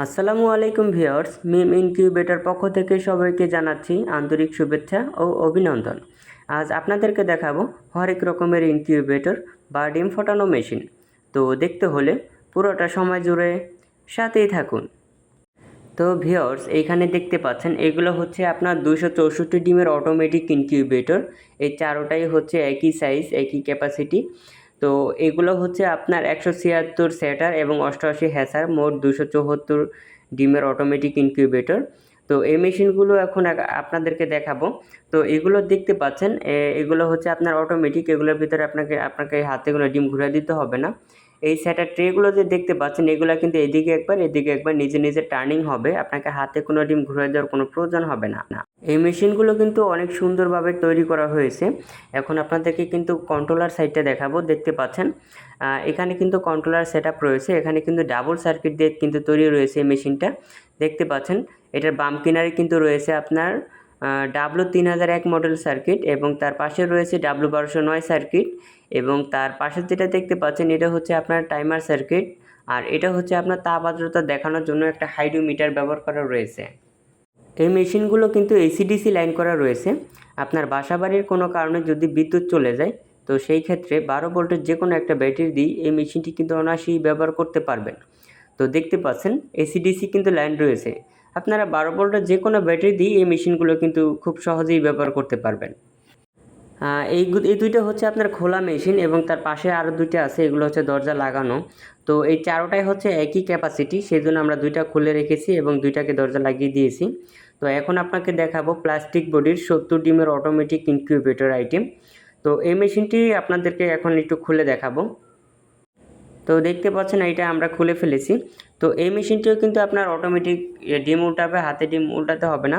আসসালামু আলাইকুম ভিউয়ার্স, মিম ইনকিউবেটর পক্ষ থেকে সবাইকে জানাচ্ছি আন্তরিক শুভেচ্ছা ও অভিনন্দন। আজ আপনাদেরকে দেখাবো হরেক রকমের ইনকিউবেটর বা ডিম ফোটানো মেশিন। তো দেখতে হলে পুরোটা সময় জুড়ে সাথেই থাকুন। তো ভিউয়ার্স, এইখানে দেখতে পাচ্ছেন এগুলো হচ্ছে আপনার 264 ডিমের অটোমেটিক ইনকিউবেটর। এই চারোটাই হচ্ছে একই সাইজ, একই ক্যাপাসিটি। তো এগুলো হচ্ছে আপনার 176 সেটার এবং 88 হ্যাসার, মোট 274 ডিমের অটোমেটিক ইনকিউবেটর। তো এই মেশিনগুলো এখন আপনাদেরকে দেখাবো। তো এগুলো দেখতে পাচ্ছেন, এগুলো হচ্ছে আপনার অটোমেটিক। এগুলোর ভিতরে আপনাকে হাতে কোনো ডিম ঘুরে দিতে হবে না। এই সেটার ট্রেগুলো যে দেখতে পাচ্ছেন, এগুলো কিন্তু এদিকে একবার এদিকে একবার নিজে নিজে টার্নিং হবে। আপনাকে হাতে কোনো ডিম ঘুরে দেওয়ার কোনো প্রয়োজন হবে না। এই মেশিনগুলো কিন্তু অনেক সুন্দরভাবে তৈরি করা হয়েছে। এখন আপনাদেরকে কিন্তু কন্ট্রোলার সাইডটা দেখাবো। দেখতে পাচ্ছেন এখানে কিন্তু কন্ট্রোলার সেটআপ রয়েছে। এখানে কিন্তু ডাবল সার্কিট দিয়ে কিন্তু তৈরি রয়েছে এই মেশিনটা। দেখতে পাচ্ছেন এটার বাম কিনারে কিন্তু রয়েছে আপনার W3001 মডেল সার্কিট, এবং তার পাশে রয়েছে W1209 সার্কিট, এবং তার পাশে যেটা দেখতে পাচ্ছেন এটা হচ্ছে আপনার টাইমার সার্কিট। আর এটা হচ্ছে আপনার তাপ আর্দ্রতা দেখানোর জন্য একটা হাইড্রোমিটার ব্যবহার করা রয়েছে। এই মেশিনগুলো কিন্তু এসিডিসি লাইন করা রয়েছে। আপনার বাসাবাড়ির কোনো কারণে যদি বিদ্যুৎ চলে যায়, তো সেই ক্ষেত্রে 12 ভোল্টের যে কোনো একটা ব্যাটারি দিয়ে এই মেশিনটি কিন্তু অনায়াসেই ব্যবহার করতে পারবেন। তো দেখতে পাচ্ছেন এসিডিসি কিন্তু লাইন রয়েছে। আপনারা 12 ভোল্টের যে কোনো ব্যাটারি দিয়ে এই মেশিনগুলো কিন্তু খুব সহজেই ব্যবহার করতে পারবেন। এই দুইটা হচ্ছে আপনার খোলা মেশিন, এবং তার পাশে আরও দুইটা আছে, এগুলো হচ্ছে দরজা লাগানো। তো এই চারোটাই হচ্ছে একই ক্যাপাসিটি, সেই জন্য আমরা দুইটা খুলে রেখেছি এবং দুইটাকে দরজা লাগিয়ে দিয়েছি। তো এখন আপনাকে দেখাবো প্লাস্টিক বডির 70 ডিমের অটোমেটিক ইনকিউবেটর আইটেম। তো এই মেশিনটি আপনাদেরকে এখন একটু খুলে দেখাবো। তো দেখতে পাচ্ছেন এইটা আমরা খুলে ফেলেছি। তো এই মেশিনটিও কিন্তু আপনার অটোমেটিক ডিম উল্টাবে, হাতে ডিম উল্টাতে হবে না।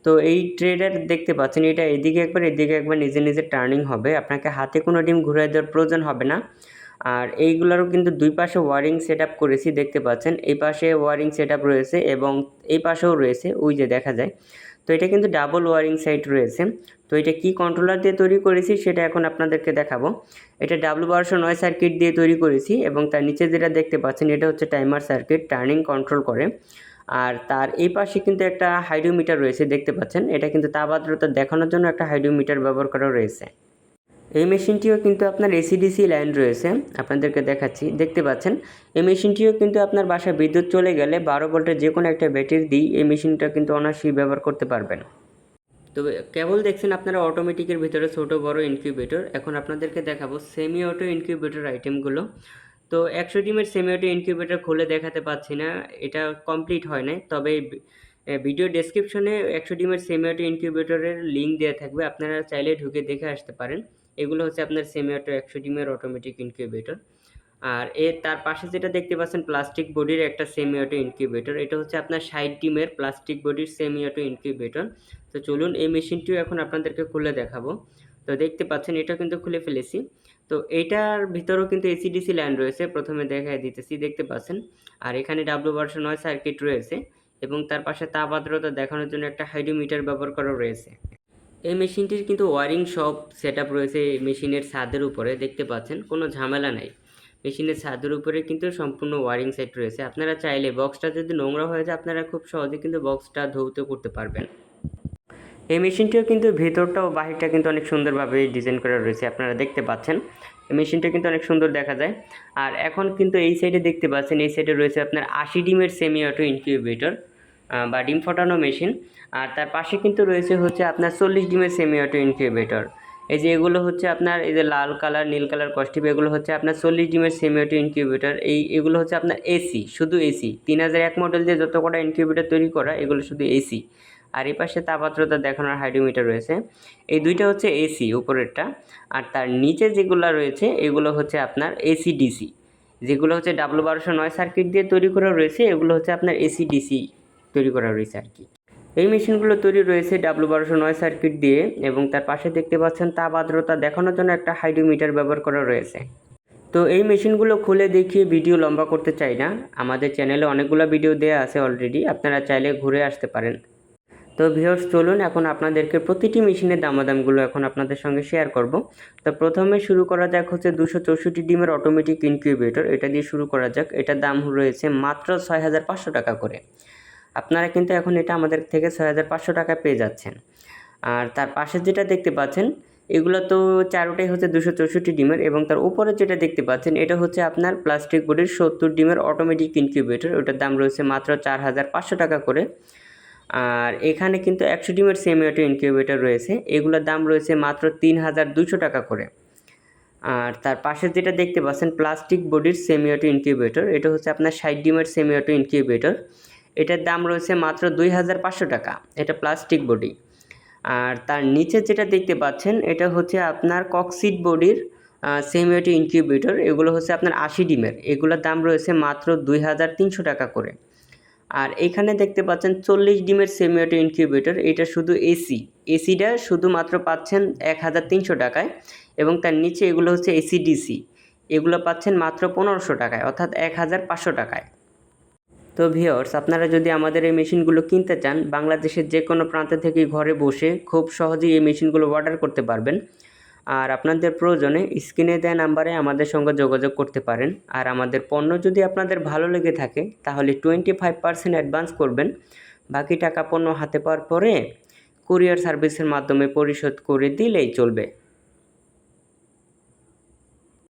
তো এই ট্রেডার দেখতে পাচ্ছেন এটা এদিকে একবার এদিকে একবার নিজে নিজে টার্নিং হবে। আপনাকে হাতে কোনো ডিম ঘুরিয়ে দেওয়ার প্রয়োজন হবে না। আর এইগুলোরও কিন্তু দুই পাশে ওয়ারিং সেট আপ করেছি, দেখতে পাচ্ছেন এই পাশে ওয়ারিং সেট আপ রয়েছে এবং এই পাশেও রয়েছে, ওই যে দেখা যায়। তো এটা কিন্তু ডাবল ওয়ারিং সাইট রয়েছে। তো এটা কি কন্ট্রোলার দিয়ে তৈরি করেছি সেটা এখন আপনাদেরকে দেখাবো। এটা W1209 সার্কিট দিয়ে তৈরি করেছি, এবং তার নিচে যেটা দেখতে পাচ্ছেন এটা হচ্ছে টাইমার সার্কিট, টার্নিং কন্ট্রোল করে। আর তার এই পাশে কিন্তু একটা হাইড্রোমিটার রয়েছে, দেখতে পাচ্ছেন এটা কিন্তু তাপ আর্দ্রতা দেখানোর জন্য একটা হাইড্রোমিটার ব্যবহার করা রয়েছে। এই মেশিনটিও কিন্তু আপনার এসিডিসি লাইন রয়েছে, আপনাদেরকে দেখাচ্ছি। দেখতে পাচ্ছেন এই মেশিনটিও কিন্তু আপনার বাসায় বিদ্যুৎ চলে গেলে 12 ভোল্টের যে কোনো একটা ব্যাটারি দিয়ে এই মেশিনটা কিন্তু অনায়াসেই ব্যবহার করতে পারবেন। তবে কেবল দেখছেন আপনারা অটোমেটিকের ভিতরে ছোট বড় ইনকিউবেটর। এখন আপনাদেরকে দেখাবো সেমি অটো ইনকিউবেটর আইটেমগুলো। তো 100 ডিমের সেমি অটো ইনকিউবেটর খুলে দেখাতে পাচ্ছি না, এটা কমপ্লিট হয় নাই। তবে ভিডিও ডেসক্রিপশনে 100 ডিমের সেমি অটো ইনকিউবেটরের লিঙ্ক দেওয়া থাকবে, আপনারা চাইলে ঢুকে দেখে আসতে পারেন। এগুলো হচ্ছে আপনার সেমি অটো 100 ডিমের অটোমেটিক ইনকিউবেটর। আর তার পাশে যেটা দেখতে পাচ্ছেন প্লাস্টিক বডির একটা সেমি অটো ইনকিউবেটর, এটা হচ্ছে আপনার 60 ডিমের প্লাস্টিক বডির সেমি অটো ইনকিউবেটর। তো চলুন এই মেশিনটিও এখন আপনাদেরকে খুলে দেখাবো। তো দেখতে পাচ্ছেন এটা কিন্তু খুলে ফেলেছি। তো এটার ভিতরেও কিন্তু এসিডিসি লাইন রয়েছে, প্রথমে দেখাই দিতেছি, দেখতে পাচ্ছেন। আর এখানে W1209 সার্কিট রয়েছে, এবং তার পাশে তাপ আর্দ্রতা দেখানোর জন্য একটা হাইড্রোমিটার ব্যবহার করা রয়েছে। এই মেশিনটির কিন্তু ওয়ারিং সব সেট আপ রয়েছে মেশিনের ছাদের উপরে, দেখতে পাচ্ছেন কোনো ঝামেলা নাই। মেশিনের ছাদের উপরে কিন্তু সম্পূর্ণ ওয়ারিং সেট রয়েছে। আপনারা চাইলে বক্সটা যদি নোংরা হয়ে যায়, আপনারা খুব সহজে কিন্তু বক্সটা ধৌত করতে পারবেন। এই মেশিনটিও কিন্তু ভেতরটা ও বাহিরটা কিন্তু অনেক সুন্দরভাবে ডিজাইন করা রয়েছে, আপনারা দেখতে পাচ্ছেন। এই মেশিনটা কিন্তু অনেক সুন্দর দেখা যায়। আর এখন কিন্তু এই সাইডে দেখতে পাচ্ছেন, এই সাইডে রয়েছে আপনার 80 ডিমের সেমি অটো ইনকিউবেটর বা ডিম ফোটানো মেশিন। আর তার পাশে কিন্তু রয়েছে হচ্ছে আপনার 40 ডিমের সেমি অটো ইনকিউবেটর। এই যে এগুলো হচ্ছে আপনার এই যে লাল কালার নীল কালার কস্টিপ, এগুলো হচ্ছে আপনার 40 ডিমের সেমি অটো ইনকিউবেটর। এগুলো হচ্ছে আপনার এসি, শুধু এসি 3001 মডেল দিয়ে যত কটা ইনকিউবেটর তৈরি করা, এগুলো শুধু এসি। আর এই পাশে তাপ আর্দ্রতা দেখানোর হাইড্রোমিটার রয়েছে। এই দুইটা হচ্ছে এসি উপরেরটা। আর তার নিচে যেগুলো রয়েছে এগুলো হচ্ছে আপনার এসি ডিসি, যেগুলো হচ্ছে W1209 সার্কিট দিয়ে তৈরি করা রয়েছে, এগুলো হচ্ছে আপনার এসি ডিসি তৈরি করা রয়েছে আর কি। এই মেশিনগুলো তৈরি রয়েছে W1209 সার্কিট দিয়ে, এবং তার পাশে দেখতে পাচ্ছেন তাপ আর্দ্রতা দেখানোর জন্য একটা হাইড্রোমিটার ব্যবহার করা রয়েছে। তো এই মেশিনগুলো খুলে দেখিয়ে ভিডিও লম্বা করতে চাই না, আমাদের চ্যানেলে অনেকগুলো ভিডিও দেওয়া আছে অলরেডি, আপনারা চাইলে ঘুরে আসতে পারেন। তো ভিউয়ার্স চলুন এখন আপনাদেরকে প্রতিটি মেশিনের দামাদামগুলো এখন আপনাদের সঙ্গে শেয়ার করব। তো প্রথমে শুরু করা যাক হচ্ছে 264 ডিমের অটোমেটিক ইনকিউবেটর, এটা দিয়ে শুরু করা যাক। এটার দাম রয়েছে মাত্র 6500 টাকা করে। আপনারা কিন্তু এখন এটা আমাদের থেকে 6500 টাকায় পেয়ে যাচ্ছেন। আর তার পাশে যেটা দেখতে পাচ্ছেন এগুলো তো চারোটাই হচ্ছে 264 ডিমের, এবং তার উপরে যেটা দেখতে পাচ্ছেন এটা হচ্ছে আপনার প্লাস্টিক বডির 70 ডিমের অটোমেটিক ইনকিউবেটর, ওটার দাম রয়েছে মাত্র 4500 টাকা করে। আর এখানে কিন্তু 100 ডিমের সেমি অটো ইনকিউবেটর রয়েছে, এগুলোর দাম রয়েছে মাত্র 3200 টাকা করে। আর তার পাশে যেটা দেখতে পাচ্ছেন প্লাস্টিক বডির সেমি অটো ইনকিউবেটর, এটা হচ্ছে আপনার 60 ডিমের সেমি অটো ইনকিউবেটর, এটার দাম রয়েছে মাত্র 2500 টাকা, এটা প্লাস্টিক বডি। আর তার নিচে যেটা দেখতে পাচ্ছেন এটা হচ্ছে আপনার ককসিড বডির সেমি অটো ইনকিউবেটর, এগুলো হচ্ছে আপনার 80 ডিমের, এগুলোর দাম রয়েছে মাত্র 2300 টাকা করে। আর এখানে দেখতে পাচ্ছেন 40 ডিমের সেমি অটো ইনকিউবেটর, এটা শুধু এসিটা শুধুমাত্র পাচ্ছেন 1300 টাকায়, এবং তার নিচে এগুলো হচ্ছে এসিডিসি, এগুলো পাচ্ছেন মাত্র 1500 টাকায়, অর্থাৎ 1500 টাকায়। তো ভিউয়ার্স আপনারা যদি আমাদের এই মেশিনগুলো কিনতে চান, বাংলাদেশের যে কোনো প্রান্ত থেকে ঘরে বসে খুব সহজেই এই মেশিনগুলো অর্ডার করতে পারবেন। আর আপনাদের প্রয়োজনে স্ক্রিনে দেওয়া নাম্বারে আমাদের সঙ্গে যোগাযোগ করতে পারেন। আর আমাদের পণ্য যদি আপনাদের ভালো লেগে থাকে তাহলে 25% অ্যাডভান্স করবেন, বাকি টাকা পণ্য হাতে পাওয়ার পরে কুরিয়ার সার্ভিসের মাধ্যমে পরিশোধ করে দিলেই চলবে।